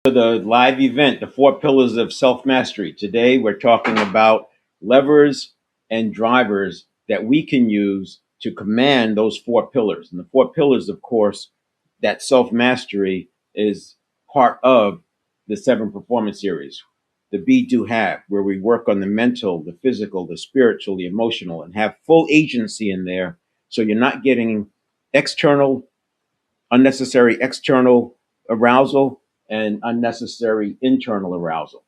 To the live event, the 4 pillars of self-mastery. Today, we're talking about levers and drivers that we can use to command those 4 pillars. And the 4 pillars, of course, that self-mastery is part of the 7 performance series. The be, do, have, where we work on the mental, the physical, the spiritual, the emotional, and have full agency in there. So you're not getting unnecessary external arousal and unnecessary internal arousal.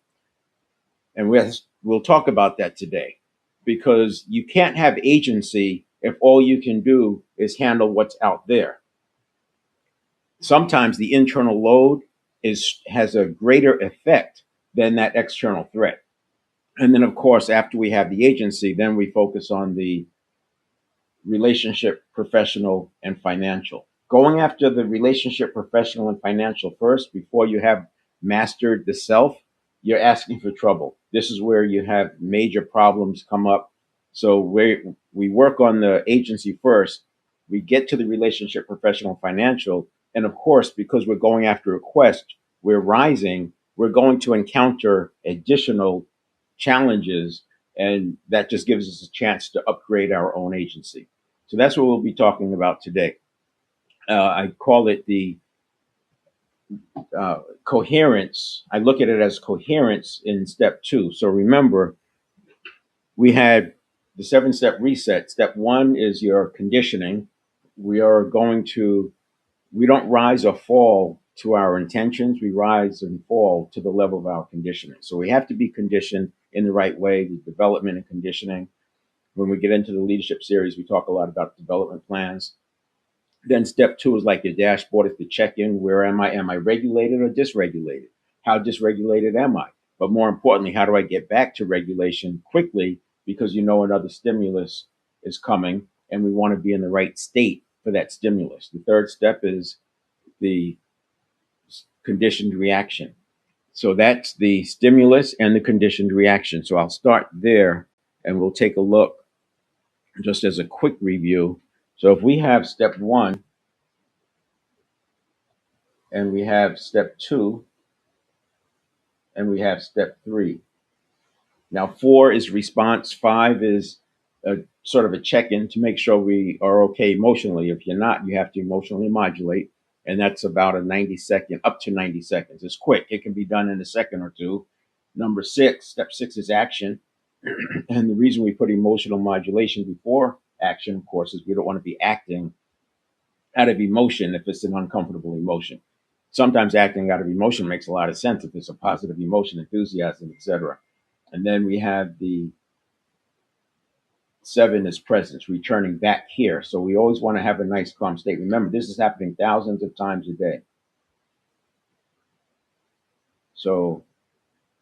And we'll talk about that today, because you can't have agency if all you can do is handle what's out there. Sometimes the internal load has a greater effect than that external threat. And then, of course, after we have the agency, then we focus on the relationship, professional, and financial. Going after the relationship, professional, and financial first before you have mastered the self, you're asking for trouble. This is where you have major problems come up. So we work on the agency first, we get to the relationship, professional, financial, and of course, because we're going after a quest, we're rising, we're going to encounter additional challenges, and that just gives us a chance to upgrade our own agency. So that's what we'll be talking about today. I call it the coherence. I look at it as coherence in step 2. So remember, we had the 7-step reset. Step 1 is your conditioning. We don't rise or fall to our intentions. We rise and fall to the level of our conditioning. So we have to be conditioned in the right way, the development and conditioning. When we get into the leadership series, we talk a lot about development plans. Then step 2 is like your dashboard. It's the check-in. Where am I? Am I regulated or dysregulated? How dysregulated am I? But more importantly, how do I get back to regulation quickly? Because another stimulus is coming, and we want to be in the right state for that stimulus. The third step is the conditioned reaction. So that's the stimulus and the conditioned reaction. So I'll start there, and we'll take a look just as a quick review. So if we have step 1 and we have step 2 and we have step 3. Now 4 is response. 5 is sort of a check-in to make sure we are okay emotionally. If you're not, you have to emotionally modulate. And that's about up to 90 seconds. It's quick. It can be done in a second or two. Number 6, step 6 is action. And the reason we put emotional modulation before action, of course, is we don't want to be acting out of emotion if it's an uncomfortable emotion. Sometimes acting out of emotion makes a lot of sense if it's a positive emotion, enthusiasm, etc. And then we have the 7 is presence, returning back here. So we always want to have a nice calm state. Remember, this is happening thousands of times a day. So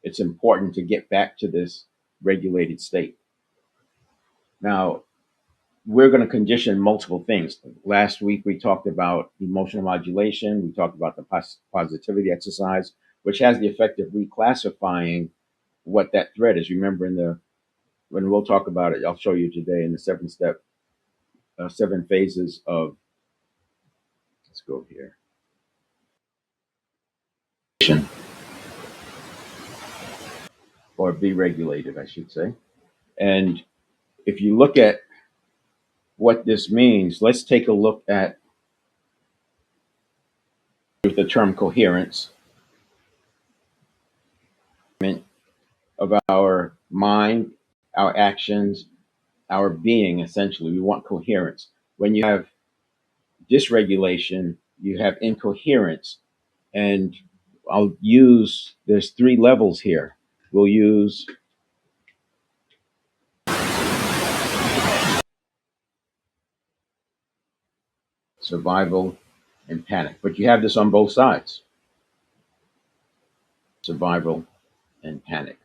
it's important to get back to this regulated state. Now, we're going to condition multiple things. Last week, we talked about emotional modulation. We talked about the positivity exercise, which has the effect of reclassifying what that threat is. Remember, when we'll talk about it, I'll show you today in the 7-step, 7 phases of, let's go here. Or be regulated, I should say. And if you look at what this means, let's take a look at the term coherence of our mind, our actions, our being. Essentially, we want coherence. When you have dysregulation, you have incoherence. And there's 3 levels here. We'll use survival and panic. But you have this on both sides. Survival and panic.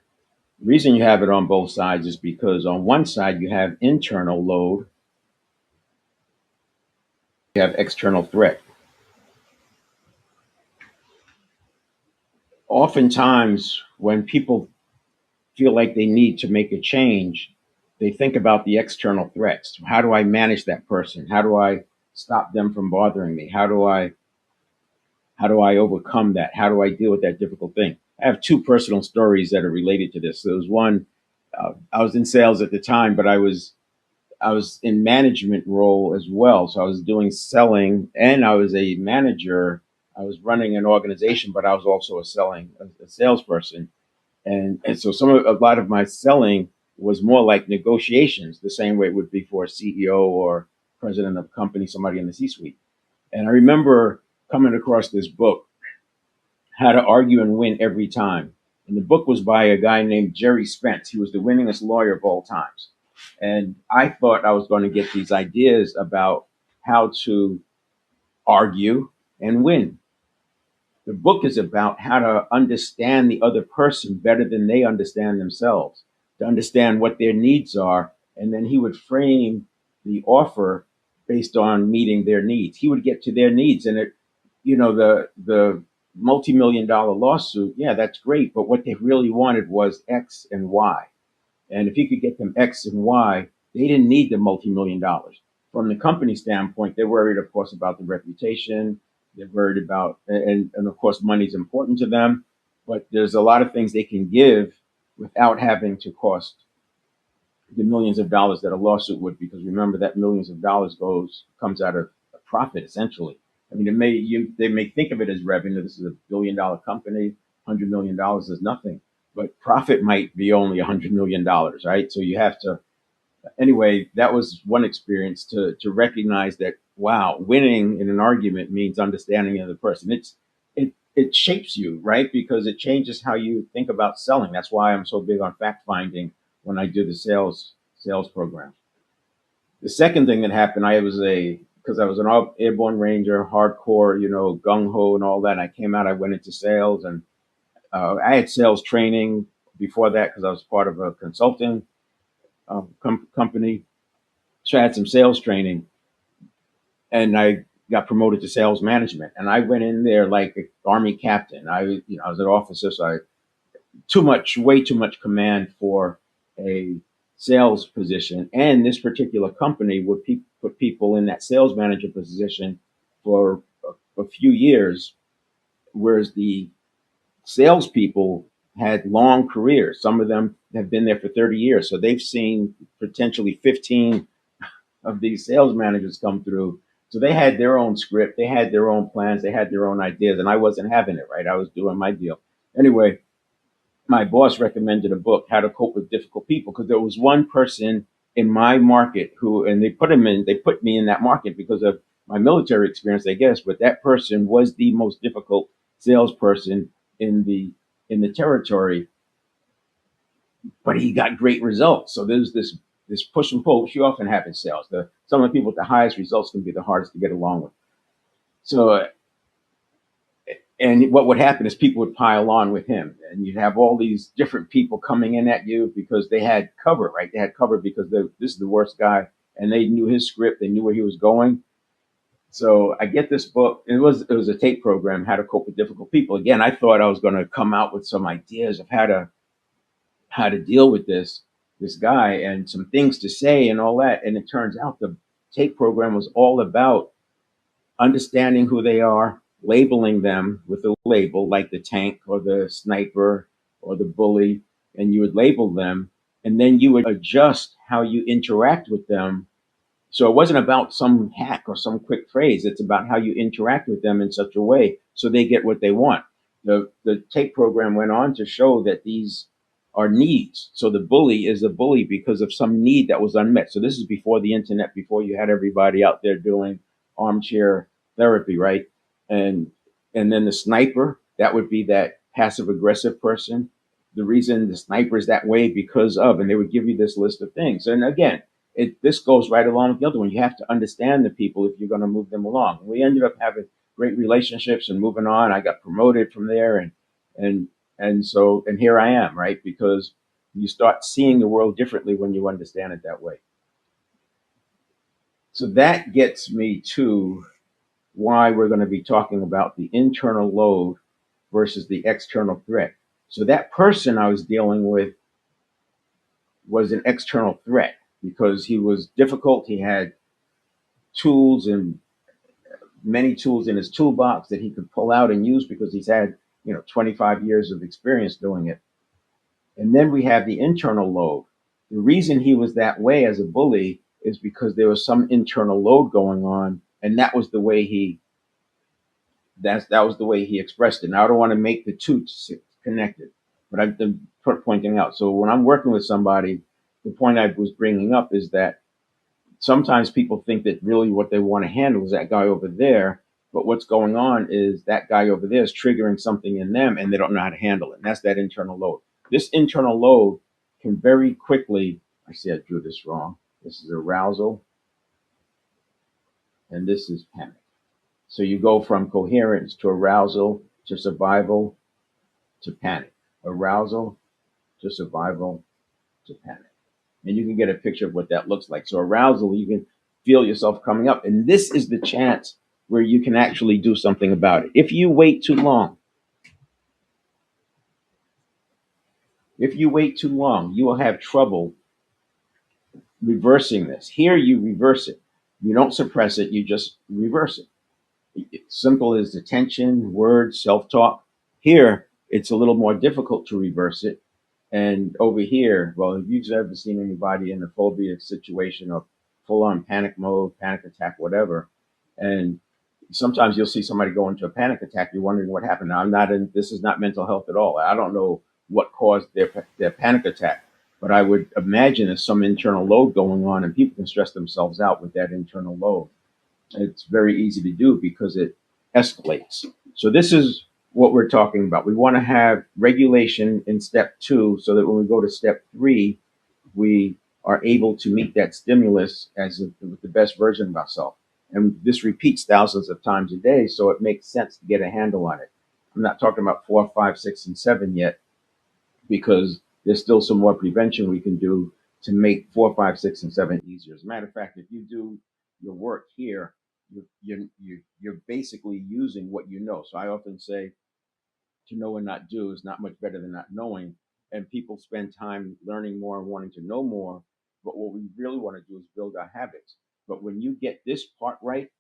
The reason you have it on both sides is because on one side you have internal load, you have external threat. Oftentimes, when people feel like they need to make a change, they think about the external threats. How do I manage that person? How do I stop them from bothering me? How do I How do I overcome that? How do I deal with that difficult thing? I have two personal stories that are related to this. There was one, I was in sales at the time, but I was in management role as well. So I was doing selling and I was a manager. I was running an organization, but I was also a salesperson. And so a lot of my selling was more like negotiations, the same way it would be for a CEO or president of a company, somebody in the C-suite. And I remember coming across this book, How to Argue and Win Every Time. And the book was by a guy named Jerry Spence. He was the winningest lawyer of all times. And I thought I was going to get these ideas about how to argue and win. The book is about how to understand the other person better than they understand themselves, to understand what their needs are. And then he would frame the offer based on meeting their needs. He would get to their needs. And the multi-million dollar lawsuit, yeah, that's great. But what they really wanted was X and Y. And if you could get them X and Y, they didn't need the multi-million dollars. From the company standpoint, they're worried, of course, about the reputation. They're worried about, and of course, money is important to them. But there's a lot of things they can give without having to cost the millions of dollars that a lawsuit would, because remember that millions of dollars comes out of a profit essentially. I mean, they may think of it as revenue. This is $1 billion company, $100 million is nothing, but profit might be only $100 million, right? So you have to. Anyway, that was one experience to recognize that, wow, winning in an argument means understanding the other person. It shapes you, right? Because it changes how you think about selling. That's why I'm so big on fact finding when I do the sales program. The second thing that happened, because I was an airborne ranger, hardcore, gung ho and all that. I came out, I went into sales, and I had sales training before that because I was part of a consulting company. So I had some sales training, and I got promoted to sales management. And I went in there like an army captain. I was an officer, so way too much command for a sales position. And this particular company would put people in that sales manager position for a few years, whereas the salespeople had long careers. Some of them have been there for 30 years. So they've seen potentially 15 of these sales managers come through. So they had their own script, they had their own plans, they had their own ideas, and I wasn't having it, right? I was doing my deal. Anyway, my boss recommended a book, How to Cope with Difficult People, because there was one person in my market and they put me in that market because of my military experience, I guess, but that person was the most difficult salesperson in the territory, but he got great results. So there's this push and pull, which you often have in sales. Some of the people with the highest results can be the hardest to get along with. So and what would happen is people would pile on with him, and you'd have all these different people coming in at you because they had cover, right? They had cover because this is the worst guy, and they knew his script, they knew where he was going. So I get this book. It was a tape program, How to Cope with Difficult People. Again, I thought I was going to come out with some ideas of how to deal with this guy and some things to say and all that. And it turns out the tape program was all about understanding who they are, labeling them with a label like the tank or the sniper or the bully, and you would label them, and then you would adjust how you interact with them. So it wasn't about some hack or some quick phrase. It's about how you interact with them in such a way so they get what they want. The tape program went on to show that these are needs. So the bully is a bully because of some need that was unmet. So this is before the internet, before you had everybody out there doing armchair therapy, right? And and then the sniper, that would be that passive aggressive person. The reason the sniper is that way because of, and they would give you this list of things. And again, this goes right along with the other one. You have to understand the people if you're going to move them along. We ended up having great relationships and moving on. I got promoted from there, and and here I am, right? Because you start seeing the world differently when you understand it that way. So that gets me to why we're going to be talking about the internal load versus the external threat. So that person I was dealing with was an external threat because he was difficult. He had tools and many tools in his toolbox that he could pull out and use because he's had 25 years of experience doing it. And then we have the internal load. The reason he was that way as a bully is because there was some internal load going on, and that was the way he expressed it. Now I don't want to make the two connected, but I'm pointing out. So when I'm working with somebody, the point I was bringing up is that sometimes people think that really what they want to handle is that guy over there, but what's going on is that guy over there is triggering something in them, and they don't know how to handle it. And that's that internal load. This internal load can very quickly. I see I drew this wrong. This is arousal, and this is panic. So you go from coherence to arousal to survival to panic. Arousal to survival to panic. And you can get a picture of what that looks like. So arousal, you can feel yourself coming up. And this is the chance where you can actually do something about it. If you wait too long, you will have trouble reversing this. Here you reverse it. You don't suppress it, you just reverse it. It's simple as attention, words, self-talk. Here, it's a little more difficult to reverse it. And over here, well, if you've ever seen anybody in a phobia situation or full-on panic mode, panic attack, whatever, and sometimes you'll see somebody go into a panic attack. You're wondering what happened. Now, I'm not in. This is not mental health at all. I don't know what caused their panic attack, but I would imagine there's some internal load going on, and people can stress themselves out with that internal load. It's very easy to do because it escalates. So this is what we're talking about. We want to have regulation in step 2 so that when we go to step 3, we are able to meet that stimulus with the best version of ourselves. And this repeats thousands of times a day, so it makes sense to get a handle on it. I'm not talking about 4, 5, 6, and 7 yet, because there's still some more prevention we can do to make 4, 5, 6, and 7 easier. As a matter of fact, if you do your work here, you're basically using what you know. So I often say to know and not do is not much better than not knowing. And people spend time learning more and wanting to know more. But what we really want to do is build our habits. But when you get this part right,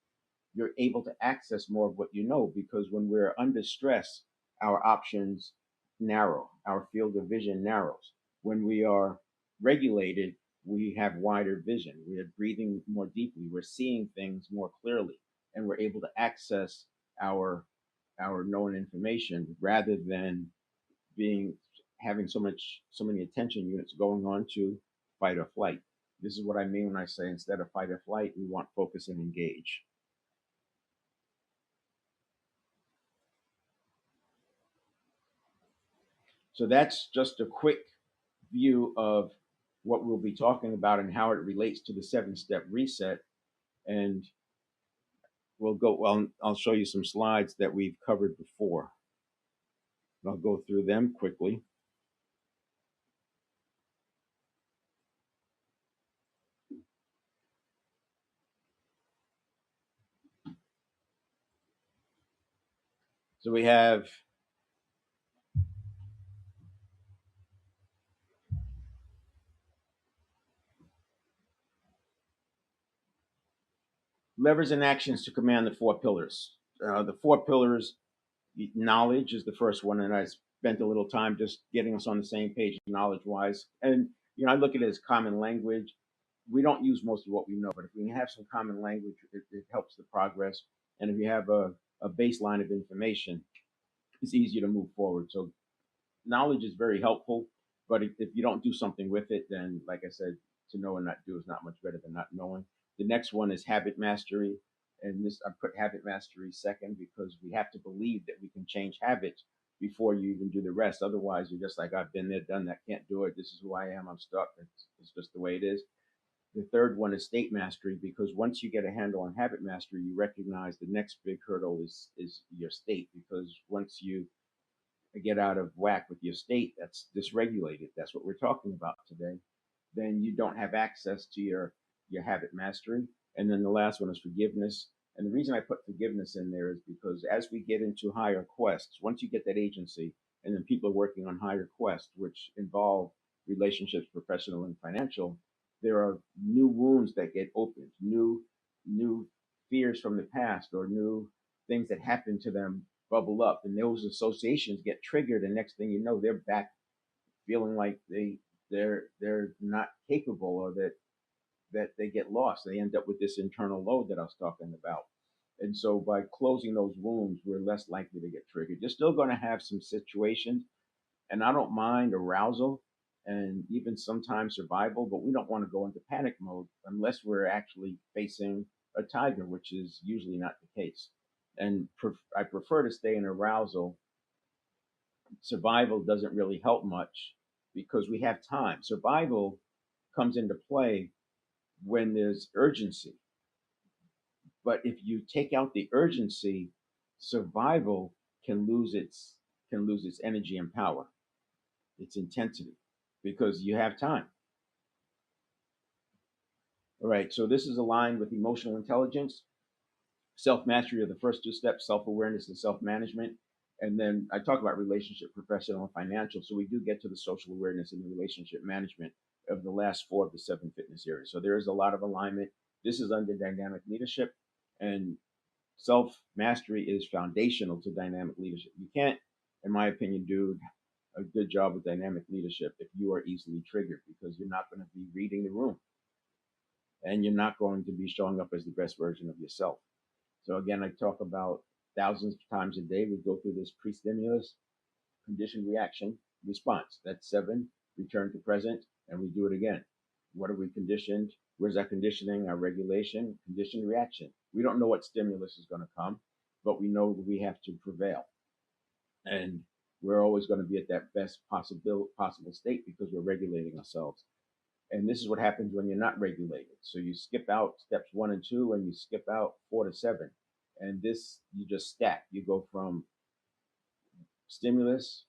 you're able to access more of what you know, because when we're under stress, our options narrow, our field of vision narrows. When we are regulated, we have wider vision. We are breathing more deeply. We're seeing things more clearly, and we're able to access our our known information rather than being having so many attention units going on to fight or flight. This is what I mean when I say instead of fight or flight, we want focus and engage. So that's just a quick view of what we'll be talking about and how it relates to the 7-step reset. And well, I'll show you some slides that we've covered before. I'll go through them quickly. So we have levers and actions to command the 4 pillars. The 4 pillars, knowledge is the first one, and I spent a little time just getting us on the same page knowledge-wise. And I look at it as common language. We don't use most of what we know, but if we have some common language, it helps the progress. And if you have a baseline of information, it's easier to move forward. So knowledge is very helpful, but if you don't do something with it, then like I said, to know and not do is not much better than not knowing. The next one is habit mastery. And this, I put habit mastery second because we have to believe that we can change habits before you even do the rest. Otherwise, you're just like, I've been there, done that, can't do it. This is who I am. I'm stuck. It's just the way it is. The third one is state mastery, because once you get a handle on habit mastery, you recognize the next big hurdle is your state. Because once you get out of whack with your state, that's dysregulated. That's what we're talking about today. Then you don't have access to your habit mastery. And then the last one is forgiveness. And the reason I put forgiveness in there is because as we get into higher quests, once you get that agency, and then people are working on higher quests, which involve relationships, professional and financial, there are new wounds that get opened, new fears from the past or new things that happened to them bubble up, and those associations get triggered, and next thing you know, they're back feeling like they're not capable, or that they get lost. They end up with this internal load that I was talking about. And so by closing those wounds, we're less likely to get triggered. You're still going to have some situations, and I don't mind arousal and even sometimes survival, but we don't want to go into panic mode unless we're actually facing a tiger, which is usually not the case. And I prefer to stay in arousal. Survival doesn't really help much because we have time. Survival comes into play when there's urgency. But if you take out the urgency, survival can lose its energy and power, its intensity, because you have time. All right, so this is aligned with emotional intelligence. Self mastery are the first two steps: self awareness and self management. And then I talk about relationship, professional, and financial. So we do get to the social awareness and the relationship management of the last four of the seven fitness areas. So there is a lot of alignment. This is under dynamic leadership, and self mastery is foundational to dynamic leadership. You can't, in my opinion, do a good job with dynamic leadership if you are easily triggered, because you're not going to be reading the room and you're not going to be showing up as the best version of yourself. So again, I talk about thousands of times a day. We go through this pre-stimulus, conditioned reaction, response. That's seven, return to present, and we do it again. What are we conditioned? Where's that conditioning? Our regulation, conditioned reaction. We don't know what stimulus is going to come, but we know that we have to prevail. And we're always going to be at that best possible state because we're regulating ourselves. And this is what happens when you're not regulated. So you skip out steps 1 and 2, and you skip out 4 to 7. And this, you just stack. You go from stimulus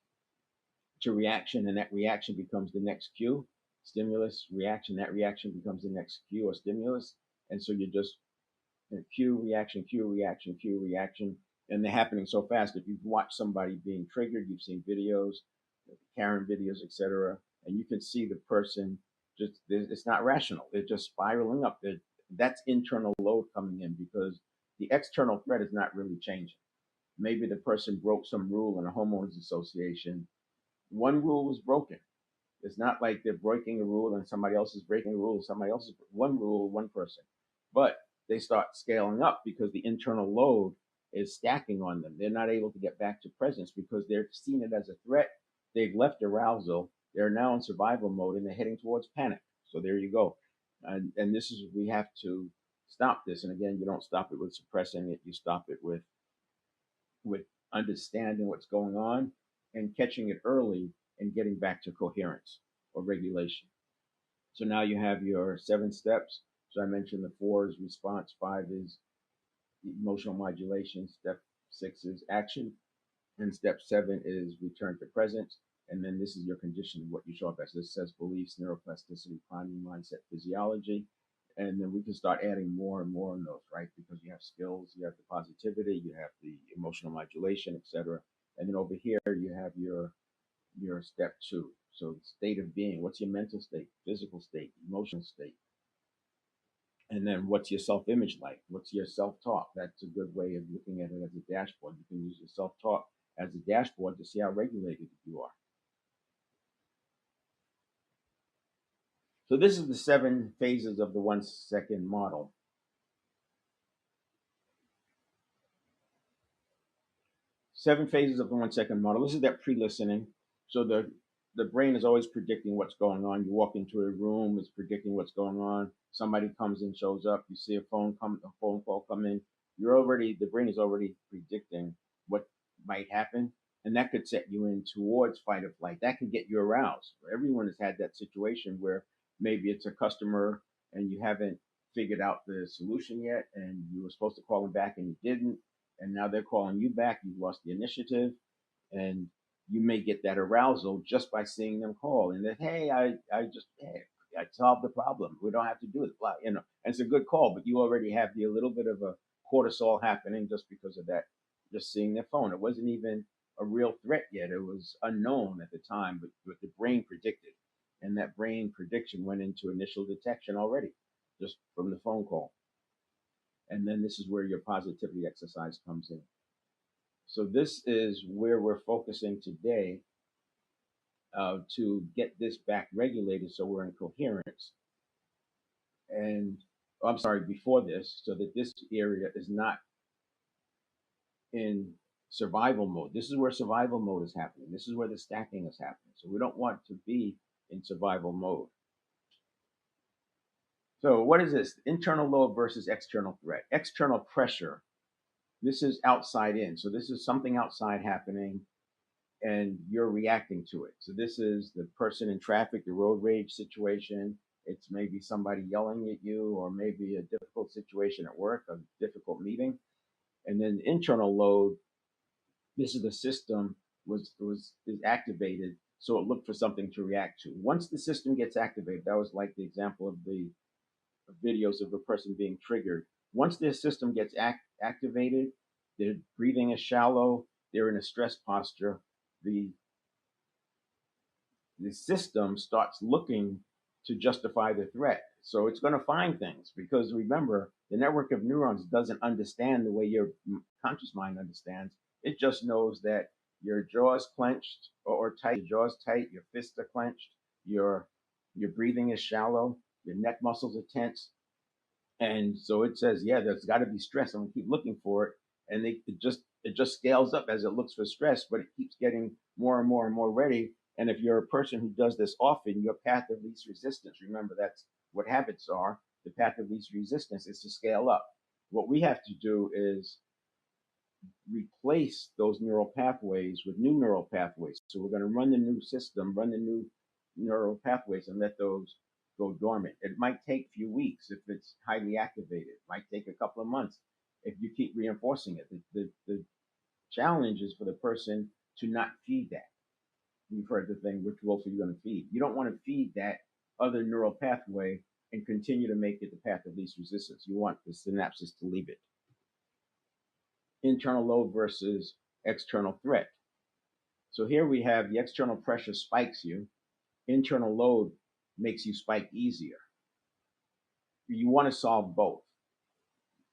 to reaction, and that reaction becomes the next cue. Stimulus, reaction, that reaction becomes the next cue or stimulus. And so you just cue, reaction, cue, reaction, cue, reaction. And they're happening so fast. If you've watched somebody being triggered, you've seen videos, Karen videos, etc., and you can see the person just, it's not rational. They're just spiraling up. That's internal load coming in because the external threat is not really changing. Maybe the person broke some rule in a homeowners association. One rule was broken. It's not like they're breaking a rule and somebody else is breaking a rule. Somebody else is one rule, one person. But they start scaling up because the internal load is stacking on them. They're not able to get back to presence because they're seeing it as a threat. They've left arousal. They're now in survival mode and they're heading towards panic. So there you go. And this is, we have to stop this. And again, you don't stop it with suppressing it. You stop it with understanding what's going on and catching it early and getting back to coherence or regulation. So now you have your 7 steps. So I mentioned the 4 is response, 5 is emotional modulation, step 6 is action, and step 7 is return to presence. And then this is your condition, what you show up as. This says beliefs, neuroplasticity, priming, mindset, physiology. And then we can start adding more and more in those, right? Because you have skills, you have the positivity, you have the emotional modulation, etc. And then over here you have your step 2. So state of being, what's your mental state, physical state, emotional state? And then what's your self-image like? What's your self-talk? That's a good way of looking at it as a dashboard. You can use your self-talk as a dashboard to see how regulated you are. So this is the 7 phases of the 1-second model. 7 phases of the 1-second model. This is that pre-listening. So the brain is always predicting what's going on. You walk into a room, it's predicting what's going on. Somebody comes in, shows up. You see a phone call come in. The brain is already predicting what might happen, and that could set you in towards fight or flight. That could get you aroused. Everyone has had that situation where maybe it's a customer and you haven't figured out the solution yet, and you were supposed to call them back and you didn't, and now they're calling you back. You've lost the initiative, and you may get that arousal just by seeing them call and that, hey, I solved the problem. We don't have to do it. Blah, and it's a good call, but you already have a little bit of a cortisol happening just because of that, just seeing their phone. It wasn't even a real threat yet. It was unknown at the time, but the brain predicted. And that brain prediction went into initial detection already, just from the phone call. And then this is where your positivity exercise comes in. So this is where we're focusing today, to get this back regulated so we're in coherence. And I'm sorry, before this, so that this area is not in survival mode. This is where survival mode is happening. This is where the stacking is happening. So we don't want to be in survival mode. So what is this? Internal load versus external threat. External pressure. This is outside in. So this is something outside happening and you're reacting to it. So this is the person in traffic, the road rage situation. It's maybe somebody yelling at you, or maybe a difficult situation at work, a difficult meeting. And then the internal load, this is the system is activated, so it looked for something to react to. Once the system gets activated, that was like the example of the videos of a person being triggered. Once their system gets activated, their breathing is shallow, they're in a stress posture, the the system starts looking to justify the threat. So it's going to find things, because remember, the network of neurons doesn't understand the way your conscious mind understands. It just knows that your jaw's clenched or tight, your jaw's tight, your fists are clenched, your breathing is shallow, your neck muscles are tense, and so it says, yeah, there's got to be stress. I'm gonna keep looking for it, and it just scales up as it looks for stress, but it keeps getting more and more and more ready. And if you're a person who does this often, your path of least resistance. Remember, that's what habits are. The path of least resistance is to scale up. What we have to do is replace those neural pathways with new neural pathways. So we're going to run the new system, run the new neural pathways, and let those go dormant. It might take a few weeks if it's highly activated. It might take a couple of months if you keep reinforcing it. The challenge is for the person to not feed that. You've heard the thing, which wolf are you going to feed? You don't want to feed that other neural pathway and continue to make it the path of least resistance. You want the synapses to leave it. Internal load versus external threat. So here we have the external pressure spikes you, internal load makes you spike easier. You want to solve both.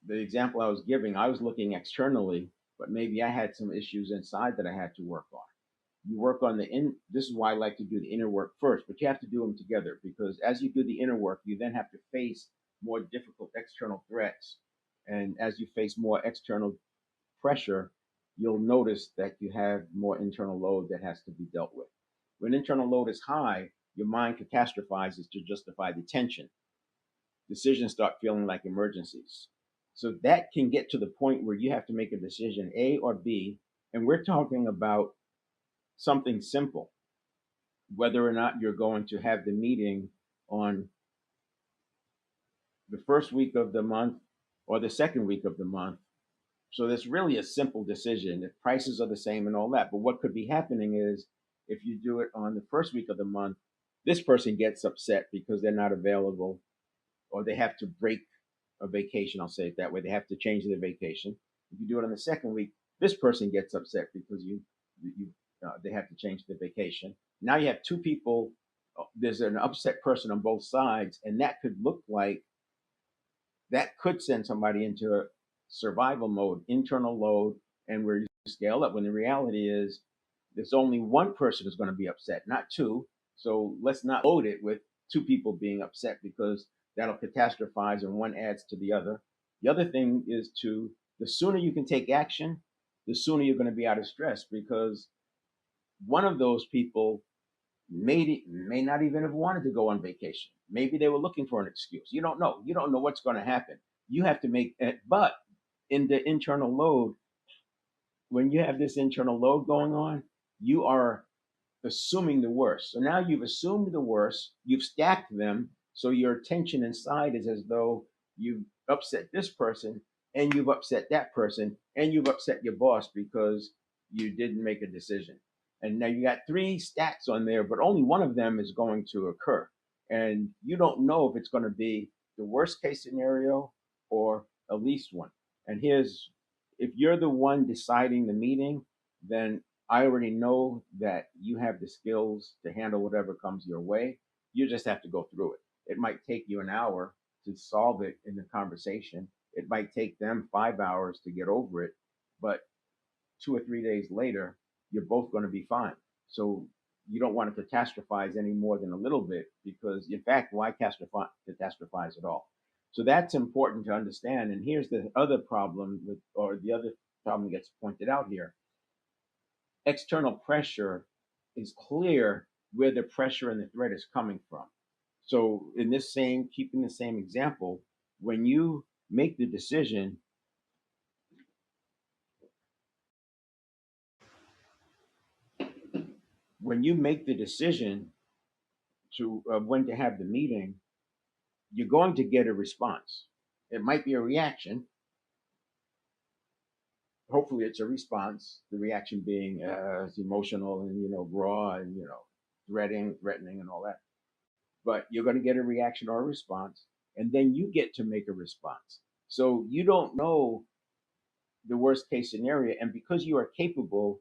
The example I was giving, I was looking externally, but maybe I had some issues inside that I had to work on. You work on this is why I like to do the inner work first, but you have to do them together, because as you do the inner work, you then have to face more difficult external threats. And as you face more external pressure, you'll notice that you have more internal load that has to be dealt with. When internal load is high, your mind catastrophizes to justify the tension. Decisions start feeling like emergencies. So that can get to the point where you have to make a decision, A or B, and we're talking about something simple, whether or not you're going to have the meeting on the first week of the month or the second week of the month. So that's really a simple decision. The prices are the same and all that. But what could be happening is, if you do it on the first week of the month, this person gets upset because they're not available, or they have to break a vacation. I'll say it that way. They have to change their vacation. If you do it on the second week, this person gets upset because they have to change their vacation. Now you have two people. There's an upset person on both sides, and that could look like that could send somebody into a survival mode, internal load, and where you scale up. When the reality is, there's only one person who's going to be upset, not two. So let's not load it with two people being upset, because that'll catastrophize and one adds to the other. The other thing is the sooner you can take action, the sooner you're going to be out of stress, because one of those people may not even have wanted to go on vacation. Maybe they were looking for an excuse. You don't know. You don't know what's going to happen. You have to make it. But in the internal load, when you have this internal load going on, you are assuming the worst. So now you've assumed the worst, you've stacked them. So your tension inside is as though you've upset this person, and you've upset that person, and you've upset your boss because you didn't make a decision. And now you got three stacks on there, but only one of them is going to occur. And you don't know if it's going to be the worst case scenario or a least one. And if you're the one deciding the meeting, then I already know that you have the skills to handle whatever comes your way. You just have to go through it. It might take you an hour to solve it in the conversation. It might take them 5 hours to get over it, but 2 or 3 days later, you're both going to be fine. So you don't want to catastrophize any more than a little bit because, in fact, why catastrophize at all? So that's important to understand. And here's the other problem with, or the other problem gets pointed out here. External pressure is clear where the pressure and the threat is coming from. So in this same, keeping the same example, when you make the decision, when you make the decision to when to have the meeting, you're going to get a response. It might be a reaction. Hopefully, it's a response. The reaction being it's emotional and raw and threatening, and all that. But you're going to get a reaction or a response, and then you get to make a response. So you don't know the worst case scenario, and because you are capable,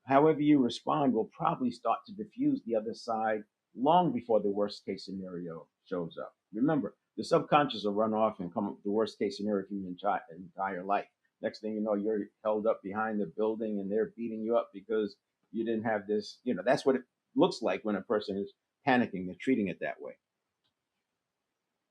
however you respond will probably start to diffuse the other side long before the worst case scenario shows up. Remember, the subconscious will run off and come up with the worst case scenario for your entire life. Next thing you know, you're held up behind the building and they're beating you up because you didn't have this. That's what it looks like when a person is panicking. They're treating it that way.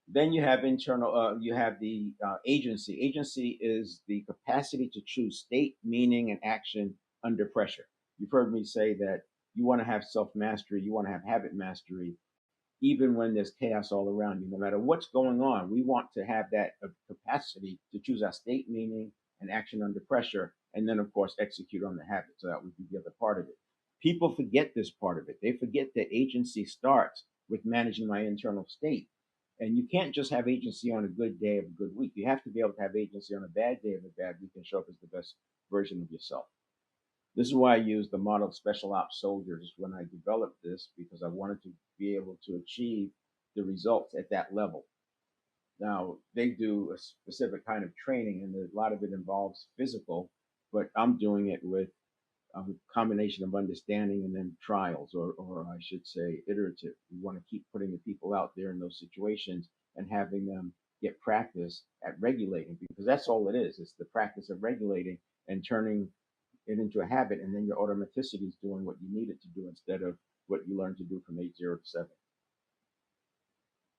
Then you have the agency. Agency is the capacity to choose state, meaning, and action under pressure. You've heard me say that you want to have self mastery, you want to have habit mastery, even when there's chaos all around you. No matter what's going on, we want to have that capacity to choose our state, meaning, and action under pressure, and then, of course, execute on the habit. So that would be the other part of it. People forget this part of it. They forget that agency starts with managing my internal state. And you can't just have agency on a good day of a good week. You have to be able to have agency on a bad day of a bad week and show up as the best version of yourself. This is why I used the model of special ops soldiers when I developed this, because I wanted to be able to achieve the results at that level. Now, they do a specific kind of training, and a lot of it involves physical, but I'm doing it with a combination of understanding and then trials, or I should say, iterative. We want to keep putting the people out there in those situations and having them get practice at regulating, because that's all it is. It's the practice of regulating and turning it into a habit, and then your automaticity is doing what you need it to do instead of what you learned to do from 8-0 to 7.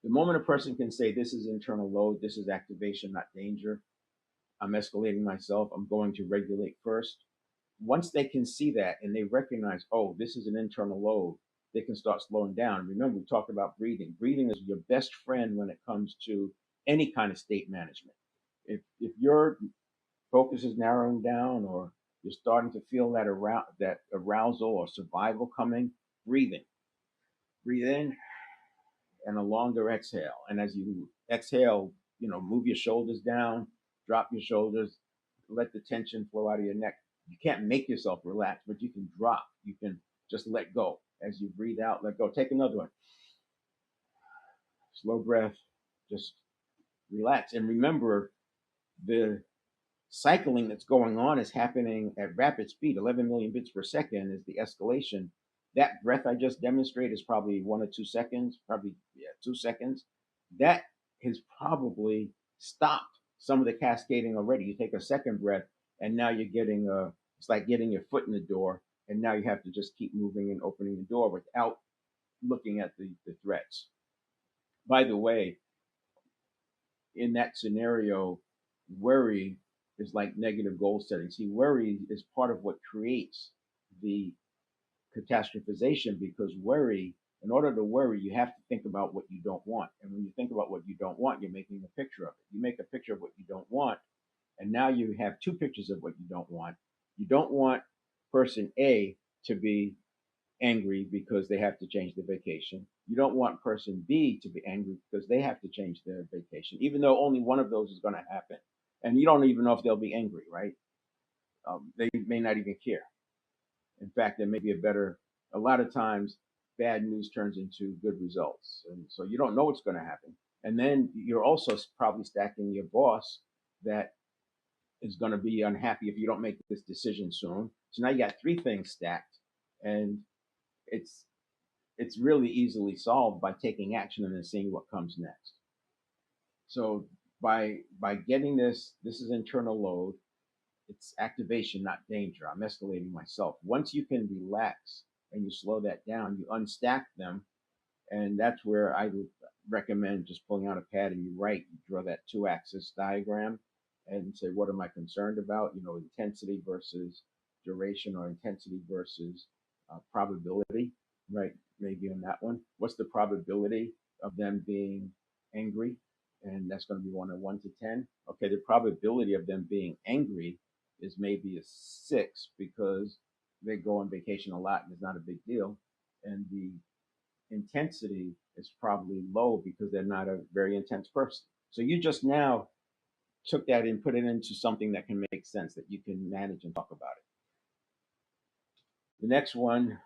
The moment a person can say, this is internal load, this is activation, not danger, I'm escalating myself, I'm going to regulate first. Once they can see that and they recognize, oh, this is an internal load, they can start slowing down. Remember, we talked about breathing. Breathing is your best friend when it comes to any kind of state management. If your focus is narrowing down, or you're starting to feel that arousal or survival coming, breathing. Breathe in and a longer exhale. And as you exhale, move your shoulders down, drop your shoulders, let the tension flow out of your neck. You can't make yourself relax, but you can drop. You can just let go. As you breathe out, let go. Take another one. Slow breath. Just relax. And remember, the cycling that's going on is happening at rapid speed. 11 million bits per second is the escalation. That breath I just demonstrated is probably 1 or 2 seconds, probably, yeah, 2 seconds. That has probably stopped some of the cascading already. You take a second breath, and now you're it's like getting your foot in the door, and now you have to just keep moving and opening the door without looking at the threats. By the way, in that scenario, worry is like negative goal setting. See, worry is part of what creates the catastrophization, because in order to worry, you have to think about what you don't want. And when you think about what you don't want, you're making a picture of it. You make a picture of what you don't want, and now you have two pictures of what you don't want. You don't want person A to be angry because they have to change their vacation. You don't want person B to be angry because they have to change their vacation, even though only one of those is going to happen. And you don't even know if they'll be angry, right? They may not even care. In fact, there may be a lot of times, bad news turns into good results. And so you don't know what's going to happen. And then you're also probably stacking your boss that is going to be unhappy if you don't make this decision soon. So now you got three things stacked, and it's it's really easily solved by taking action and then seeing what comes next. So By getting this is internal load. It's activation, not danger. I'm escalating myself. Once you can relax and you slow that down, you unstack them, and that's where I would recommend just pulling out a pad and you write, you draw that two-axis diagram and say, what am I concerned about? You know, intensity versus duration, or intensity versus probability, right? Maybe on that one. What's the probability of them being angry? And that's going to be 1 to 10. Okay, the probability of them being angry is maybe a 6 because they go on vacation a lot and it's not a big deal. And the intensity is probably low because they're not a very intense person. So you just now took that and put it into something that can make sense, that you can manage and talk about it. The next one,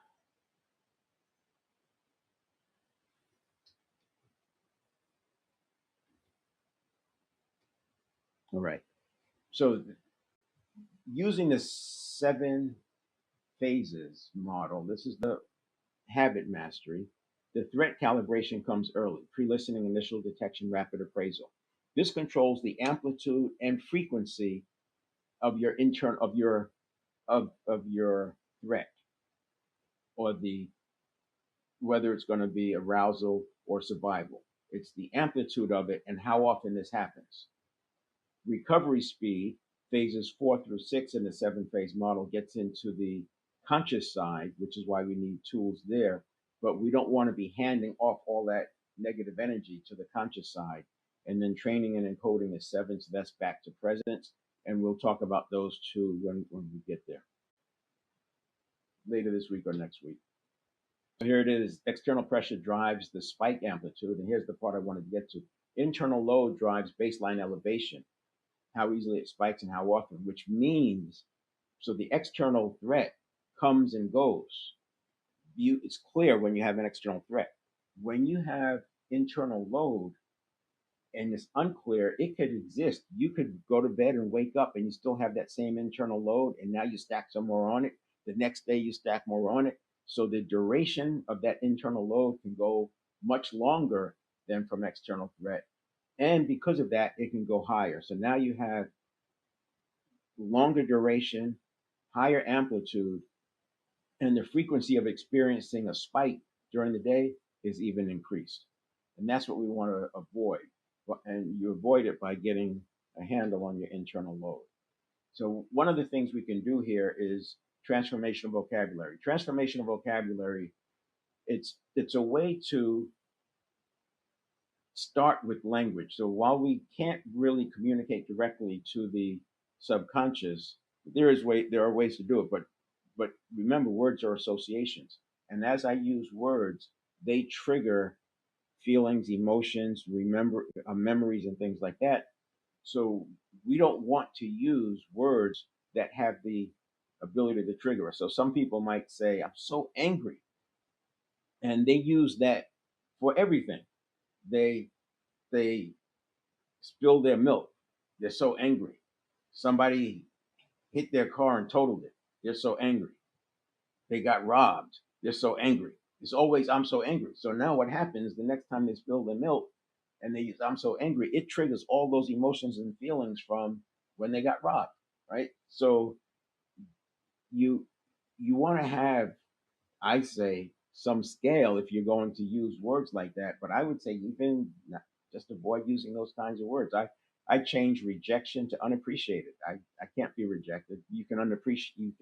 all right. So using the 7 phases model, this is the habit mastery. The threat calibration comes early: pre-listening, initial detection, rapid appraisal. This controls the amplitude and frequency of your of your threat, or the whether it's going to be arousal or survival. It's the amplitude of it and how often this happens. Recovery speed, phases 4 through 6 in the 7 phase model, gets into the conscious side, which is why we need tools there. But we don't want to be handing off all that negative energy to the conscious side. And then training and encoding is 7, so that's back to presence. And we'll talk about those two when we get there later this week or next week. So here it is. External pressure drives the spike amplitude. And here's the part I wanted to get to. Internal load drives baseline elevation, how easily it spikes and how often, which means, so the external threat comes and goes. It's clear when you have an external threat. When you have internal load and it's unclear, it could exist. You could go to bed and wake up and you still have that same internal load, and now you stack some more on it. The next day you stack more on it. So the duration of that internal load can go much longer than from external threat. And because of that, it can go higher. So now you have longer duration, higher amplitude, and the frequency of experiencing a spike during the day is even increased. And that's what we want to avoid. And you avoid it by getting a handle on your internal load. So one of the things we can do here is transformational vocabulary. Transformational vocabulary, it's a way to start with language. So while we can't really communicate directly to the subconscious, there are ways to do it. But remember, words are associations, and as I use words, they trigger feelings, emotions, memories, and things like that. So we don't want to use words that have the ability to trigger us. So some people might say, "I'm so angry," and they use that for everything. They they spill their milk. They're so angry. Somebody hit their car and totaled it. They're so angry. They got robbed. They're so angry. It's always, "I'm so angry." So now what happens the next time they spill their milk and they use "I'm so angry," it triggers all those emotions and feelings from when they got robbed, right? So you you want to have, I say, some scale if you're going to use words like that. But I would say even not, just avoid using those kinds of words. I change rejection to unappreciated. I can't be rejected. You can unappreciate.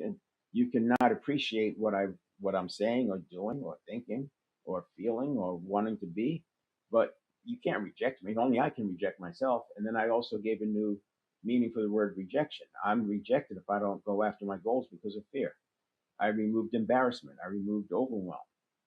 You cannot appreciate what I'm saying or doing or thinking or feeling or wanting to be, but you can't reject me. Only I can reject myself. And then I also gave a new meaning for the word rejection. I'm rejected if I don't go after my goals because of fear. I removed embarrassment. I removed overwhelm.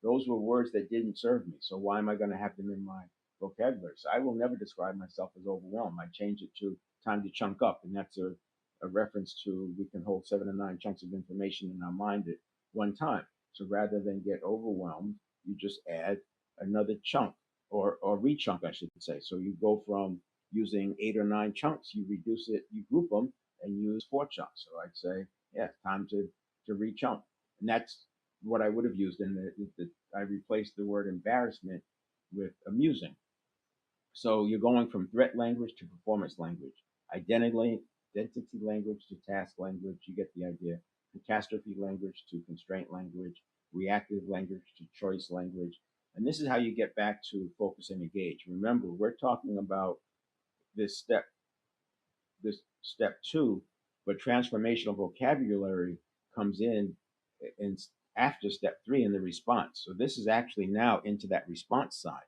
Those were words that didn't serve me. So why am I going to have them in my vocabulary? So I will never describe myself as overwhelmed. I change it to time to chunk up. And that's a reference to we can hold 7 to 9 chunks of information in our mind at one time. So rather than get overwhelmed, you just add another chunk or rechunk, I should say. So you go from using 8 or 9 chunks, you reduce it, you group them and use 4 chunks. So I'd say, yeah, time to rechunk. And that's what I would have used in I replaced the word embarrassment with amusing. So you're going from threat language to performance language, identity language to task language. You get the idea. Catastrophe language to constraint language, reactive language to choice language. And this is how you get back to focus and engage. Remember, we're talking about this step, this step two, but transformational vocabulary comes in after step three in the response. So this is actually now into that response side.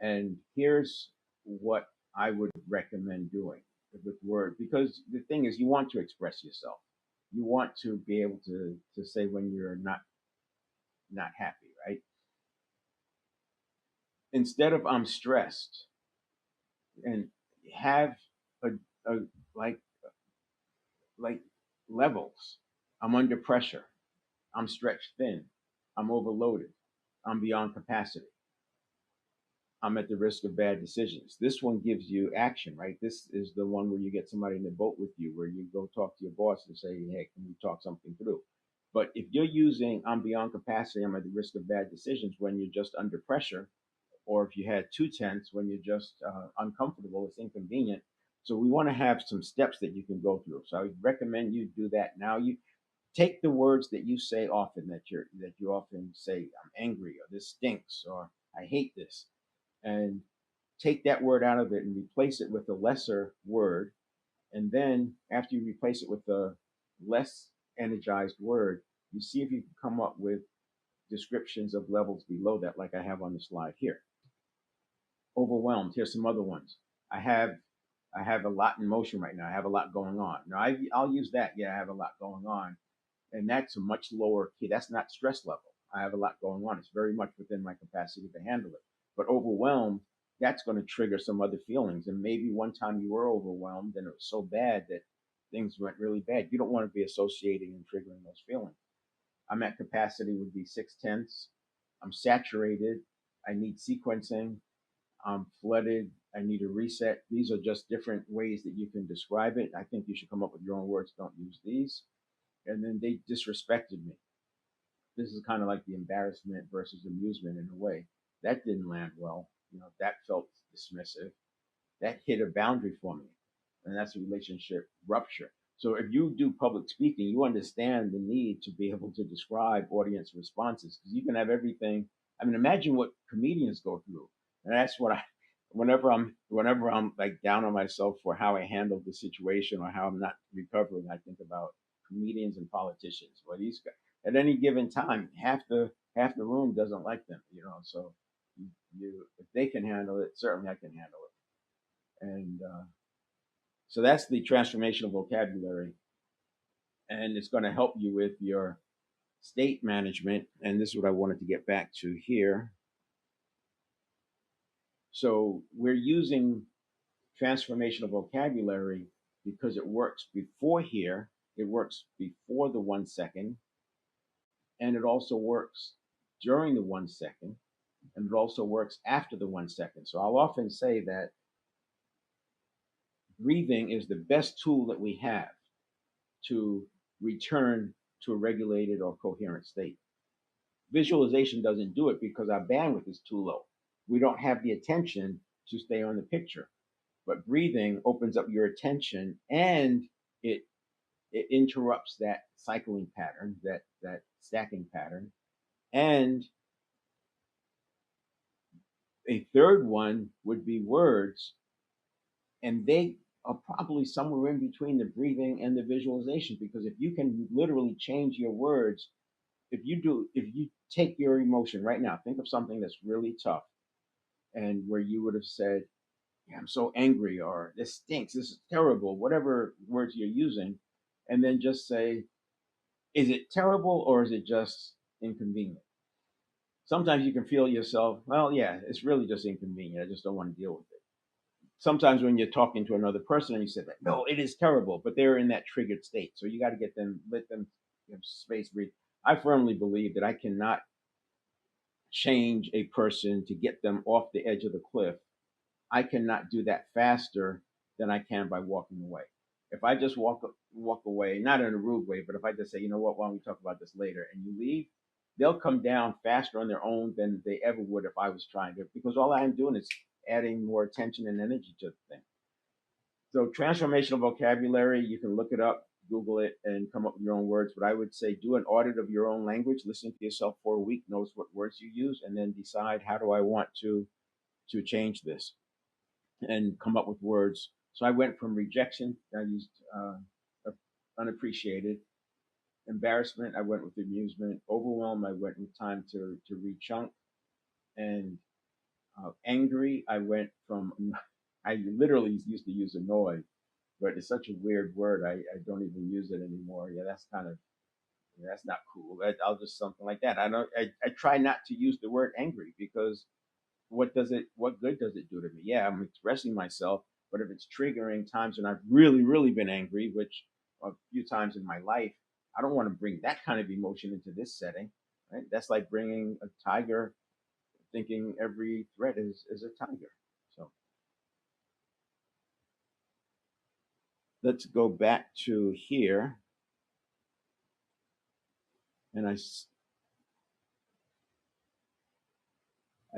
And here's what I would recommend doing with words, because the thing is, you want to express yourself. You want to be able to say when you're not happy, right? Instead of I'm stressed, and have a, a like like levels. I'm under pressure. I'm stretched thin. I'm overloaded. I'm beyond capacity. I'm at the risk of bad decisions. This one gives you action, right? This is the one where you get somebody in the boat with you, where you go talk to your boss and say, hey, can we talk something through? But if you're using I'm beyond capacity, I'm at the risk of bad decisions when you're just under pressure, or if you had too tense when you're just uncomfortable, it's inconvenient. So we want to have some steps that you can go through. So I would recommend you do that now. You take the words that you say often, that you often say, I'm angry, or this stinks, or I hate this, and take that word out of it and replace it with a lesser word. And then after you replace it with a less energized word, you see if you can come up with descriptions of levels below that, like I have on the slide here. Overwhelmed. Here's some other ones. I have I have a lot in motion right now. I have a lot going on. Now I'll use that. Yeah, I have a lot going on, and that's a much lower key. That's not stress level. I have a lot going on. It's very much within my capacity to handle it. But overwhelmed, that's going to trigger some other feelings. And maybe one time you were overwhelmed and it was so bad that things went really bad. You don't want to be associating and triggering those feelings. I'm at capacity would be 6/10. I'm saturated. I need sequencing. I'm flooded. I need a reset. These are just different ways that you can describe it. I think you should come up with your own words. Don't use these. And then they disrespected me. This is kind of like the embarrassment versus amusement in a way. That didn't land well. That felt dismissive. That hit a boundary for me. And that's a relationship rupture. So if you do public speaking, you understand the need to be able to describe audience responses, because you can have everything. I mean, imagine what comedians go through. And that's what whenever I'm like down on myself for how I handled the situation or how I'm not recovering, I think about comedians and politicians. Well, these guys, at any given time, half the room doesn't like them. So if they can handle it, certainly I can handle it. And so that's the transformational vocabulary, and it's going to help you with your state management. And this is what I wanted to get back to here. So we're using transformational vocabulary because it works before here, it works before the 1 second, and it also works during the 1 second, and it also works after the 1 second. So I'll often say that breathing is the best tool that we have to return to a regulated or coherent state. Visualization doesn't do it because our bandwidth is too low. We don't have the attention to stay on the picture. But breathing opens up your attention, and it interrupts that cycling pattern, that stacking pattern. And a third one would be words, and they are probably somewhere in between the breathing and the visualization, because if you can literally change your words, if you take your emotion right now, think of something that's really tough, and where you would have said, yeah, I'm so angry, or this stinks, this is terrible, whatever words you're using, and then just say, is it terrible or is it just inconvenient? Sometimes you can feel yourself, well, yeah, it's really just inconvenient. I just don't want to deal with it. Sometimes when you're talking to another person and you say that, no, it is terrible, but they're in that triggered state. So you got to let them have space, breathe. I firmly believe that I cannot change a person to get them off the edge of the cliff. I cannot do that faster than I can by walking away. If I just walk away, not in a rude way, but if I just say, you know what, why don't we talk about this later, and you leave, they'll come down faster on their own than they ever would if I was trying to, because all I'm doing is adding more attention and energy to the thing. So transformational vocabulary, you can look it up, Google it, and come up with your own words. But I would say do an audit of your own language, listen to yourself for a week, notice what words you use, and then decide how do I want to change this and come up with words. So I went from rejection, I used unappreciated. Embarrassment, I went with amusement. Overwhelm, I went with time to rechunk. And angry, I went from, I literally used to use annoyed, but it's such a weird word. I don't even use it anymore. Yeah, that's kind of, yeah, that's not cool. I'll just something like that. I try not to use the word angry because what good does it do to me? Yeah, I'm expressing myself, but if it's triggering times when I've really been angry, which a few times in my life, I don't want to bring that kind of emotion into this setting, right? That's like bringing a tiger, thinking every threat is a tiger. So let's go back to here, and I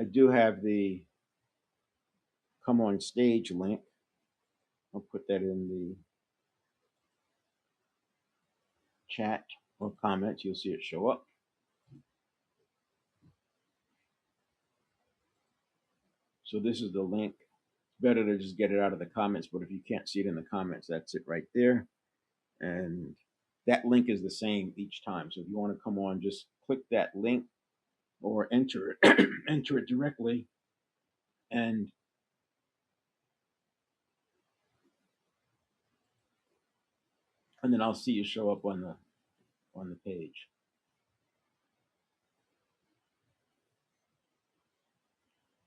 do have the come on stage link. I'll put that in the chat or comments. You'll see it show up. So this is the link. It's better to just get it out of the comments, but if you can't see it in the comments, that's it right there. And that link is the same each time. So if you want to come on, just click that link or enter it, enter it directly, and then I'll see you show up on the page.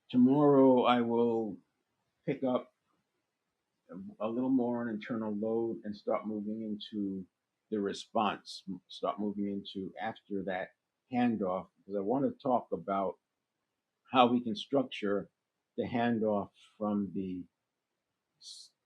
Tomorrow I will pick up a little more on internal load and start moving into the response, start moving into after that handoff, because I want to talk about how we can structure the handoff from the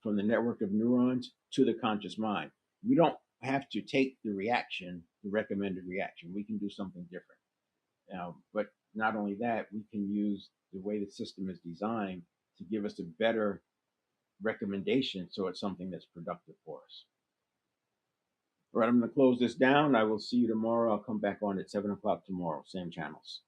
network of neurons to the conscious mind. We don't have to take the reaction, the recommended reaction. We can do something different. But not only that, we can use the way the system is designed to give us a better recommendation so it's something that's productive for us. All right, I'm going to close this down. I will see you tomorrow. I'll come back on at 7 o'clock tomorrow, same channels.